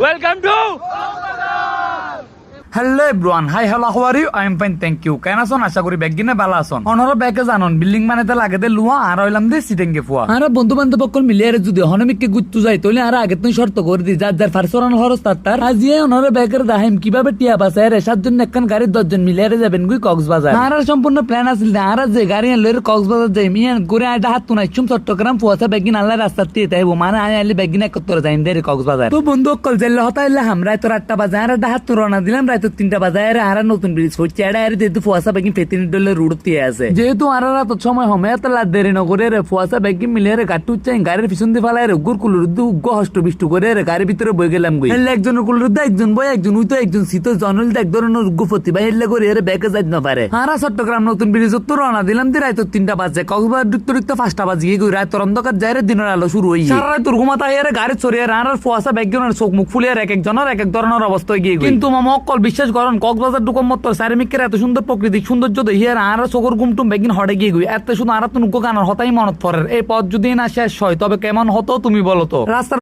Welcome to hello everyone, hi hello, how are you? I am fine, thank you. কেন আছেন? আশা করি bag গিনে ভালো আছেন। অনর ব্যাগে জানন বিল্ডিং বানাইতে লাগে দে লুয়া আর হইলাম দে সিটেঙ্গে ফুয়া। আর বন্ধু বান্ধব সকল মিলিয়ে যদি হনমিককে গুচ্ছু যাই তাহলে আর আগে তুই শর্ত করে দি যার যার ফারসরান খরচ তার আজিয়ে অনর ব্যাগের দাহিম কিভাবে টিয়া বাসায় রে 7 জন একখান গাড়ি 10 জন মিলিয়ে যাবেন গুই কক্সবাজার। আর সম্পূর্ণ প্ল্যান আছিল না। আর যে গাড়ি লইর কক্সবাজার যাই মিয়ান করে আইটা হাত তুনাই চুম চট্টগ্রাম ফুয়াছা ব্যাগিন আল্লাহ রাস্তা দিয়ে তাইবো মানে আই আলি ব্যাগিন একত্র যাইন দে কক্সবাজার। তো বন্ধু সকল জেলে হতাইলে হামরাই তো 8টা বাজে আর হাত রওনা দিলাম রাত 3টা বাজে আর নতুন ব্রিজ হচ্ছে যেহেতু ফুয়াশা ব্যাগিং ফেতিনি ডলে রুড়তে আছে যেহেতু আর রাত সময় সময় তালা দেরি নকরে রে ফুয়াশা ব্যাগিং মিলিয়ে রে গাট্টু চাই গাড়ির পিছন দিয়ে ফেলায় রে গুর কুলুর উগ্র হষ্ট বিষ্টু করে রে গাড়ির ভিতরে বই গেলাম গই এলে একজনের কুলুর একজন বই একজন উইতো একজন শীত জনল এক ধরনের উগ্র প্রতিভা এলে করে এর ব্যাগে যাই না পারে। আর চট্টগ্রাম নতুন ব্রিজ তো রওনা দিলাম দি রাত 3টা বাজে কক্সবাজার ঢুকতে 5টা বাজিয়ে গই রাত অন্ধকার যায় রে দিনের আলো শুরু হই সারা রাত ঘুমাতা এর গাড়ি ছড়িয়ে আর ফুয়াশা ব্যাগিনের চোখ মুখ ফুলিয়ে এক একজনের এক এক ধরনের অবস্থায় গিয়ে কিন্তু মামা অকল বিশ্বাস করেন কক্সবাজার ঢুকম মত চারিমিকের এত সুন্দর প্রকৃতি সৌন্দর্য দেখিয়ে আর চোখর গুমটুম বেগিন হটে গিয়ে গই এত শুধু আর তো গানার হতাই মনত পড়ে এই পথ যদি না শেষ হয় তবে কেমন হতো তুমি বলো তো। রাস্তার